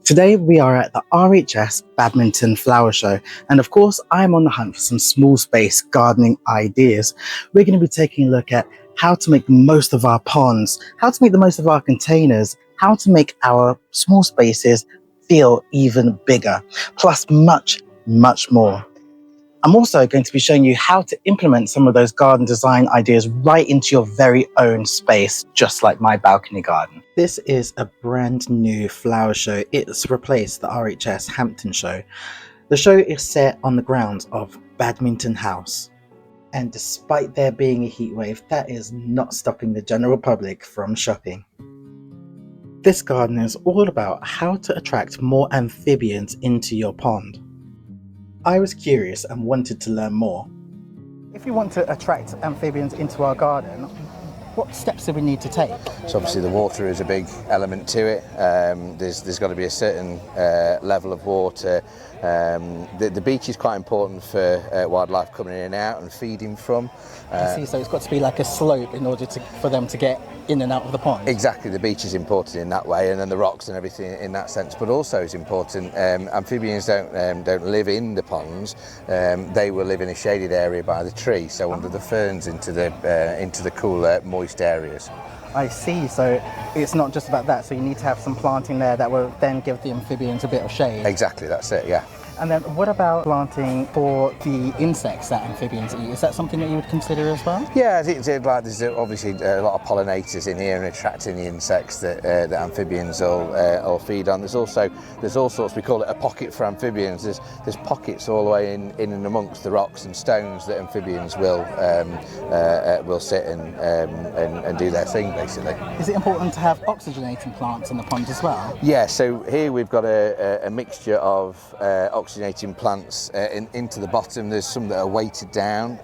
Today we are at the RHS Badminton Flower Show, and of course I'm on the hunt for some small space gardening ideas. We're going to be taking a look at how to make the most of our ponds, how to make the most of our containers, how to make our small spaces feel even bigger, plus much more. I'm also going to be showing you how to implement some of those garden design ideas right into your very own space, just like my balcony garden. This is a brand new flower show. It's replaced the RHS Hampton show. The show is set on the grounds of Badminton House. And despite there being a heatwave, that is not stopping the general public from shopping. This garden is all about how to attract more amphibians into your pond. I was curious and wanted to learn more. If we want to attract amphibians into our garden, what steps do we need to take? So obviously the water is a big element to it. There's got to be a certain level of water. The beach is quite important for wildlife coming in and out and feeding from. I see, so it's got to be like a slope in order for them to get in and out of the pond. Exactly, the beach is important in that way, and then the rocks and everything in that sense. But also it's important. Amphibians don't live in the ponds. They will live in a shaded area by the tree, so under the ferns into the cooler, moist areas. I see, so it's not just about that, so you need to have some planting there that will then give the amphibians a bit of shade. Exactly, that's it, yeah. And then what about planting for the insects that amphibians eat? Is that something that you would consider as well? Yeah, I think there's obviously a lot of pollinators in here and attracting the insects that amphibians will feed on. There's all sorts, we call it a pocket for amphibians. There's pockets all the way in and amongst the rocks and stones that amphibians will sit and do their thing, basically. Is it important to have oxygenating plants in the pond as well? Yeah, so here we've got a mixture of oxygenating plants into the bottom. There's some that are weighted down.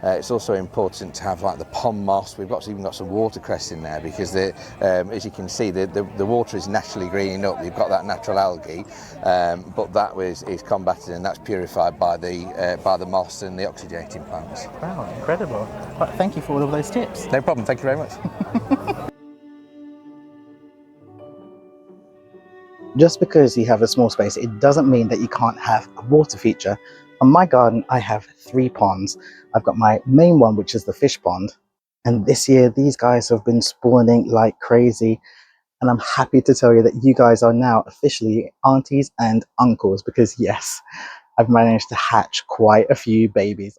It's also important to have like the pond moss. We've even got some watercress in there because as you can see, the water is naturally greening up. You've got that natural algae, but that is combated and that's purified by the moss and the oxygenating plants. Wow, incredible. Well, thank you for all of those tips. No problem, thank you very much. Just because you have a small space, it doesn't mean that you can't have a water feature. On my garden, I have 3 ponds. I've got my main one, which is the fish pond. And this year, these guys have been spawning like crazy. And I'm happy to tell you that you guys are now officially aunties and uncles because yes, I've managed to hatch quite a few babies.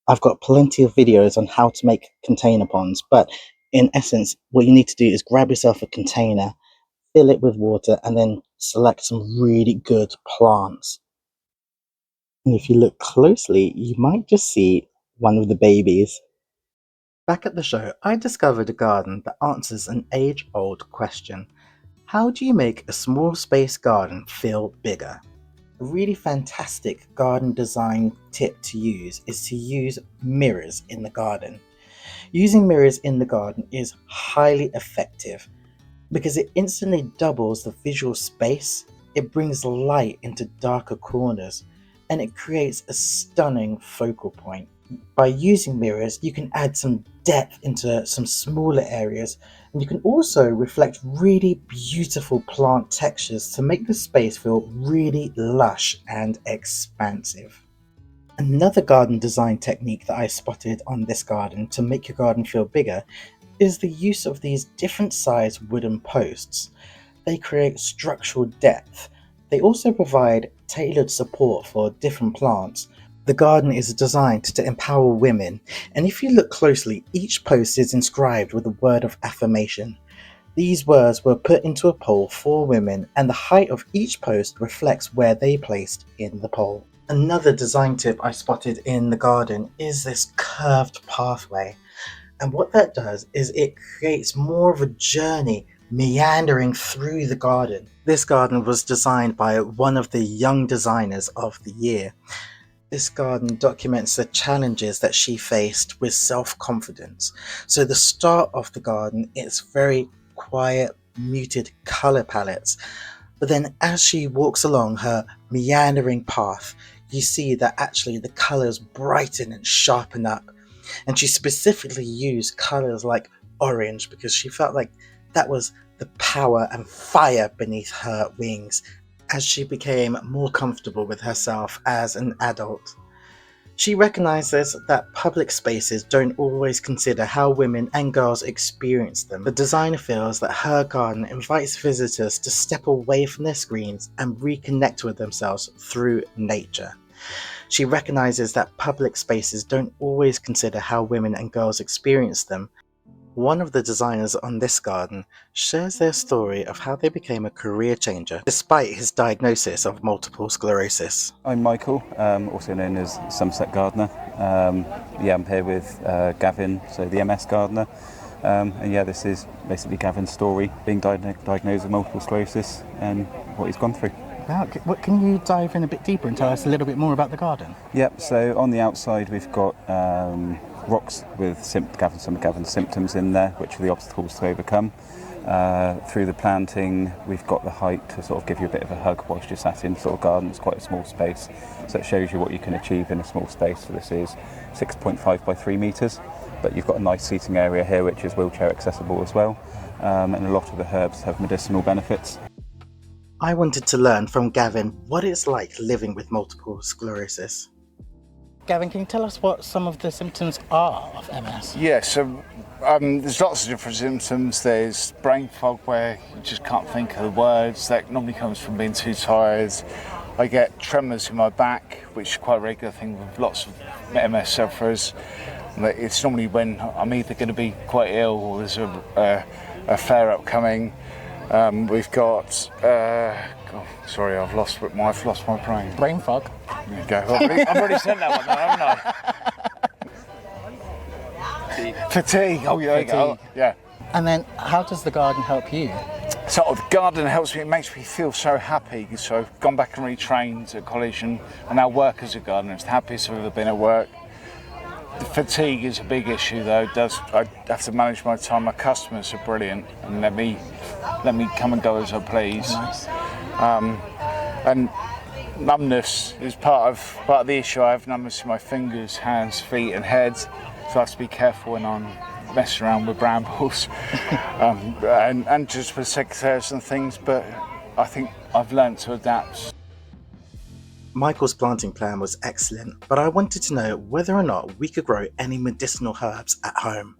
I've got plenty of videos on how to make container ponds, but in essence, what you need to do is grab yourself a container, fill it with water, and then select some really good plants. And if you look closely, you might just see one of the babies. Back at the show, I discovered a garden that answers an age-old question. How do you make a small space garden feel bigger? A really fantastic garden design tip to use is to use mirrors in the garden. Using mirrors in the garden is highly effective because it instantly doubles the visual space, it brings light into darker corners, and it creates a stunning focal point. By using mirrors, you can add some depth into some smaller areas, and you can also reflect really beautiful plant textures to make the space feel really lush and expansive. Another garden design technique that I spotted on this garden to make your garden feel bigger is the use of these different size wooden posts. They create structural depth. They also provide tailored support for different plants. The garden is designed to empower women, and if you look closely, each post is inscribed with a word of affirmation. These words were put into a pole for women, and the height of each post reflects where they placed in the pole. Another design tip I spotted in the garden is this curved pathway. And what that does is it creates more of a journey meandering through the garden. This garden was designed by one of the young designers of the year. This garden documents the challenges that she faced with self-confidence. So the start of the garden is very quiet, muted color palettes. But then as she walks along her meandering path, you see that actually the colors brighten and sharpen up. And she specifically used colors like orange because she felt like that was the power and fire beneath her wings as she became more comfortable with herself as an adult. She recognizes that public spaces don't always consider how women and girls experience them. The designer feels that her garden invites visitors to step away from their screens and reconnect with themselves through nature. She recognizes that public spaces don't always consider how women and girls experience them. One of the designers on this garden shares their story of how they became a career changer despite his diagnosis of multiple sclerosis. I'm Michael, also known as Somerset Gardener. I'm here with Gavin, so the MS Gardener. This is basically Gavin's story, being diagnosed with multiple sclerosis and what he's gone through. Wow, can you dive in a bit deeper and tell us a little bit more about the garden? Yep, so on the outside we've got rocks with some of Gavin's symptoms in there, which are the obstacles to overcome. Through the planting, we've got the height to sort of give you a bit of a hug whilst you're sat in sort of garden. It's quite a small space, so it shows you what you can achieve in a small space. So this is 6.5 by 3 metres, but you've got a nice seating area here which is wheelchair accessible as well, and a lot of the herbs have medicinal benefits. I wanted to learn from Gavin what it's like living with multiple sclerosis. Gavin, can you tell us what some of the symptoms are of MS? Yeah, so there's lots of different symptoms. There's brain fog where you just can't think of the words. That normally comes from being too tired. I get tremors in my back, which is quite a regular thing with lots of MS sufferers. It's normally when I'm either going to be quite ill or there's a flare up coming. We've got, I've lost my brain. Brain fog? There you go. I've already said that one, haven't I? Fatigue. Oh, yeah, there you go. Yeah. And then how does the garden help you? So the garden helps me, it makes me feel so happy. So I've gone back and retrained at college and I now work as a gardener. It's the happiest I've ever been at work. The fatigue is a big issue though. I have to manage my time. My customers are brilliant and let me come and go as I please. Nice. And numbness is part of the issue. I have numbness in my fingers, hands, feet and head. So I have to be careful when I'm messing around with brambles and just with secateurs and things, but I think I've learned to adapt. Michael's planting plan was excellent, but I wanted to know whether or not we could grow any medicinal herbs at home.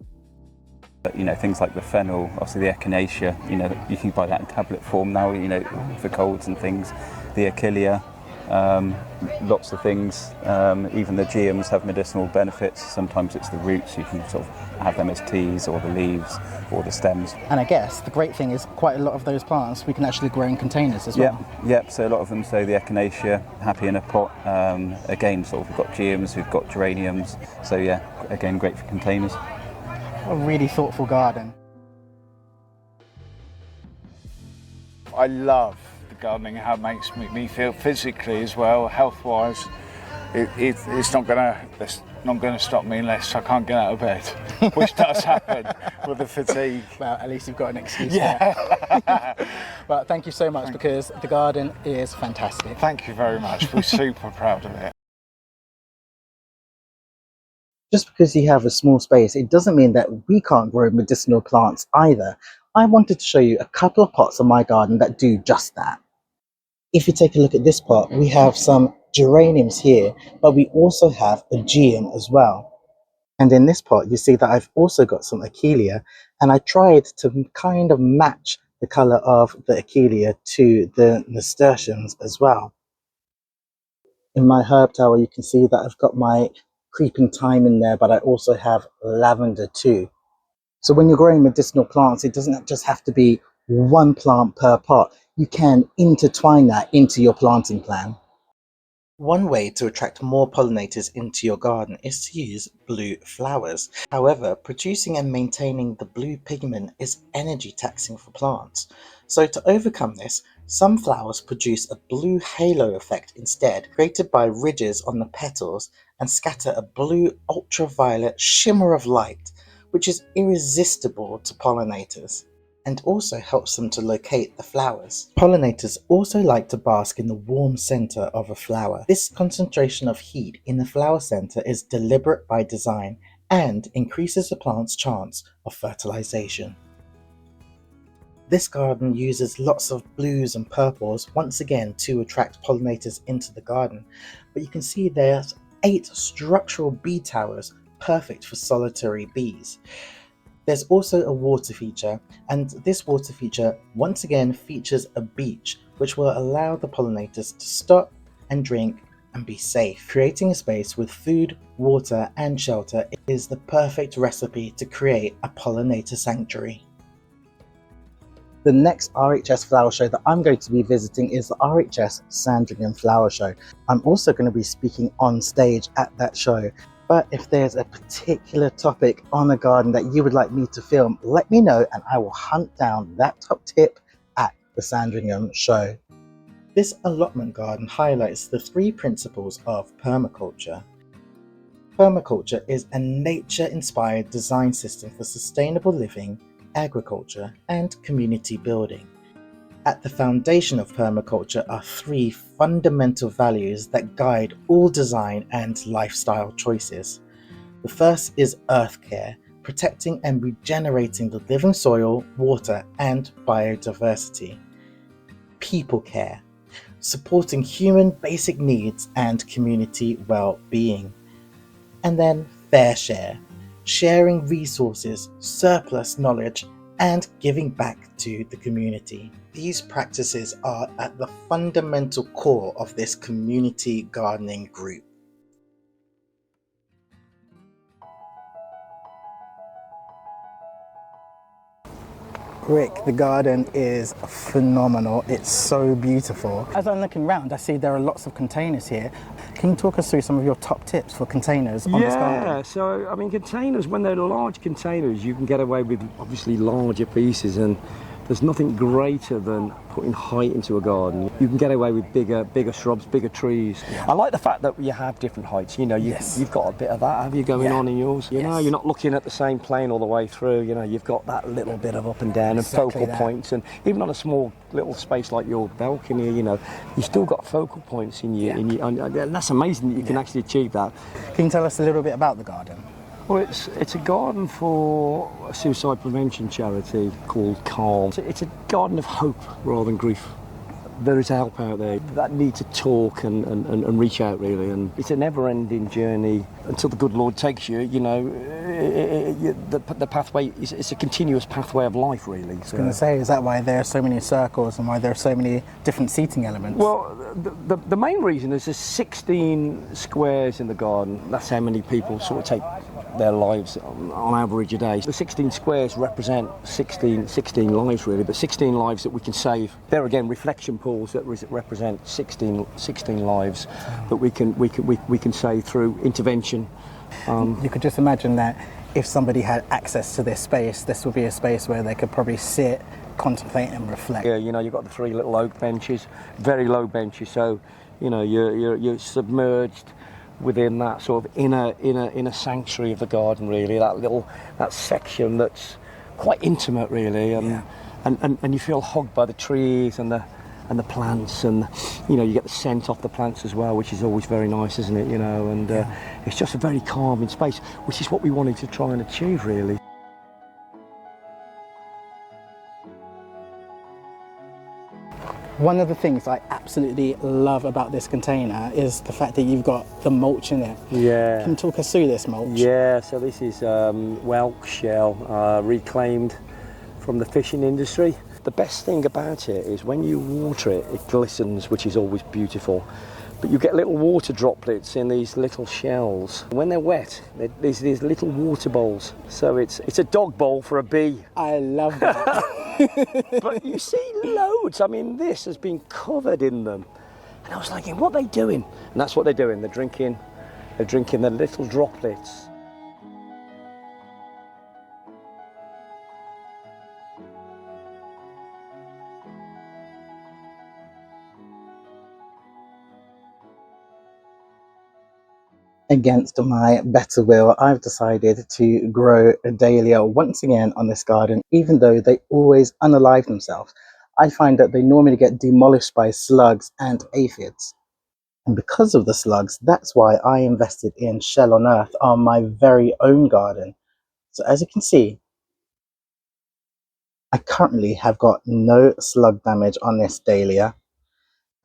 But, things like the fennel, obviously the echinacea, you can buy that in tablet form now, for colds and things. The achillea, lots of things. Even the geums have medicinal benefits. Sometimes it's the roots, you can sort of have them as teas, or the leaves, or the stems. And I guess the great thing is quite a lot of those plants we can actually grow in containers as well. Yep. So a lot of them, so the echinacea, happy in a pot. Again, sort of we've got geums, we've got geraniums. So yeah, again, great for containers. A really thoughtful garden. I love the gardening, how it makes me feel physically as well, health-wise. It's not going to stop me unless I can't get out of bed, which does happen with the fatigue. Well, at least you've got an excuse. Yeah. Well, thank you so much because the garden is fantastic. Thank you very much. We're super proud of it. Just because you have a small space, it doesn't mean that we can't grow medicinal plants either. I wanted to show you a couple of pots in my garden that do just that. If you take a look at this pot, we have some geraniums here, but we also have a geum as well. And in this pot, you see that I've also got some achillea, and I tried to kind of match the color of the achillea to the nasturtiums as well. In my herb tower, you can see that I've got my creeping thyme in there, but I also have lavender too. So when you're growing medicinal plants, it doesn't just have to be one plant per pot. You can intertwine that into your planting plan. One way to attract more pollinators into your garden is to use blue flowers. However, producing and maintaining the blue pigment is energy taxing for plants. So to overcome this, some flowers produce a blue halo effect instead, created by ridges on the petals, and scatter a blue ultraviolet shimmer of light, which is irresistible to pollinators, and also helps them to locate the flowers. Pollinators also like to bask in the warm center of a flower. This concentration of heat in the flower center is deliberate by design and increases the plant's chance of fertilization. This garden uses lots of blues and purples once again to attract pollinators into the garden, but you can see there's 8 structural bee towers, perfect for solitary bees. There's also a water feature, and this water feature once again features a beach which will allow the pollinators to stop and drink and be safe. Creating a space with food, water and shelter is the perfect recipe to create a pollinator sanctuary. The next RHS flower show that I'm going to be visiting is the RHS Badminton Flower Show. I'm also going to be speaking on stage at that show. But if there's a particular topic on a garden that you would like me to film, let me know and I will hunt down that top tip at the Sandringham show. This allotment garden highlights the 3 principles of permaculture. Permaculture is a nature-inspired design system for sustainable living, agriculture, and community building. At the foundation of permaculture are 3 fundamental values that guide all design and lifestyle choices. The first is earth care, protecting and regenerating the living soil, water, and biodiversity. People care, supporting human basic needs and community well-being. And then fair share, sharing resources, surplus knowledge, and giving back to the community. These practices are at the fundamental core of this community gardening group. Rick, the garden is phenomenal. It's so beautiful. As I'm looking around, I see there are lots of containers here. Can you talk us through some of your top tips for containers on this garden? Yeah, so I mean containers, when they're large containers, you can get away with obviously larger pieces, and there's nothing greater than putting height into a garden. You can get away with bigger shrubs, bigger trees. I like the fact that you have different heights. You know, you've got a bit of that, have you, going on in yours? You know, you're not looking at the same plane all the way through. You know, you've got that little bit of up and down and focal points. And even on a small little space like your balcony, you know, you've still got focal points in your, and that's amazing that you can actually achieve that. Can you tell us a little bit about the garden? Well, it's a garden for a suicide prevention charity called Calm. It's a garden of hope rather than grief. There is help out there that need to talk and reach out, really. And it's a never-ending journey until the good Lord takes you. You know, the pathway it's a continuous pathway of life, really. I was going to say, is that why there are so many circles and why there are so many different seating elements? Well, the main reason is there's 16 squares in the garden. That's how many people sort of take their lives on average a day. The 16 squares represent 16 lives, really, but 16 lives that we can save. There again, reflection pools that represent 16 lives that we can save through intervention. You could just imagine that if somebody had access to this space, this would be a space where they could probably sit, contemplate and reflect. Yeah, you know, you've got the 3 little oak benches, very low benches, so you know you're submerged within that sort of inner sanctuary of the garden, really. That section that's quite intimate, really, and you feel hugged by the trees and the plants, and you know, you get the scent off the plants as well, which is always very nice, isn't it? You know, and it's just a very calming space, which is what we wanted to try and achieve, really. One of the things I absolutely love about this container is the fact that you've got the mulch in it. Yeah. Can you talk us through this mulch? Yeah, so this is whelk shell, reclaimed from the fishing industry. The best thing about it is when you water it, it glistens, which is always beautiful. But you get little water droplets in these little shells. When they're wet, there's these little water bowls. So it's a dog bowl for a bee. I love that. But you see loads. I mean, this has been covered in them. And I was thinking, what are they doing? And that's what they're doing. They're drinking the little droplets. Against my better will, I've decided to grow a dahlia once again on this garden, even though they always unalive themselves. I find that they normally get demolished by slugs and aphids. And because of the slugs, that's why I invested in Shell on Earth on my very own garden. So as you can see, I currently have got no slug damage on this dahlia.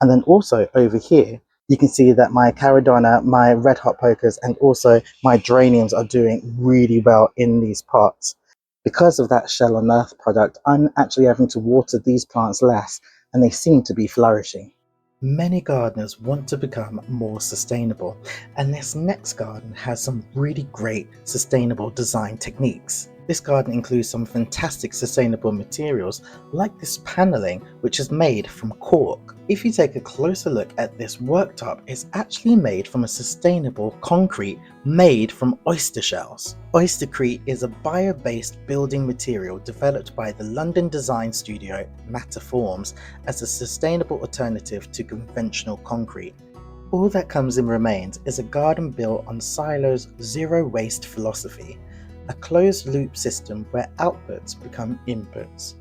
And then also over here, you can see that my caradonna, my red hot pokers, and also my geraniums are doing really well in these pots. Because of that Shell on Earth product, I'm actually having to water these plants less, and they seem to be flourishing. Many gardeners want to become more sustainable, and this next garden has some really great sustainable design techniques. This garden includes some fantastic sustainable materials like this paneling, which is made from cork. If you take a closer look at this worktop, it's actually made from a sustainable concrete made from oyster shells. Oystercrete is a bio-based building material developed by the London design studio Matterforms as a sustainable alternative to conventional concrete. All that comes in remains is a garden built on Silo's zero waste philosophy, a closed-loop system where outputs become inputs.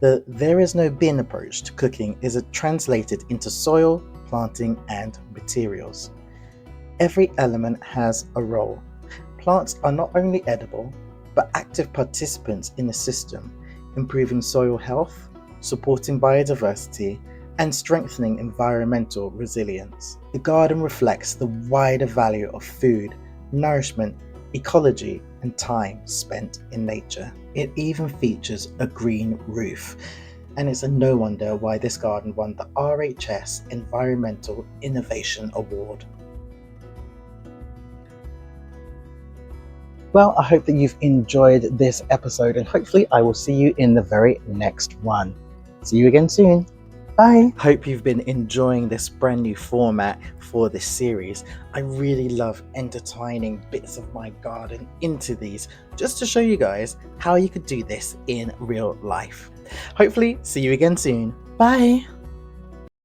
The there is no bin approach to cooking is translated into soil, planting, and materials. Every element has a role. Plants are not only edible, but active participants in the system, improving soil health, supporting biodiversity, and strengthening environmental resilience. The garden reflects the wider value of food, nourishment, ecology, and time spent in nature. It even features a green roof, and it's no wonder why this garden won the RHS Environmental Innovation Award. Well, I hope that you've enjoyed this episode, and hopefully I will see you in the very next one. See you again soon. Bye. Hope you've been enjoying this brand new format for this series. I really love intertwining bits of my garden into these just to show you guys how you could do this in real life. Hopefully see you again soon. Bye.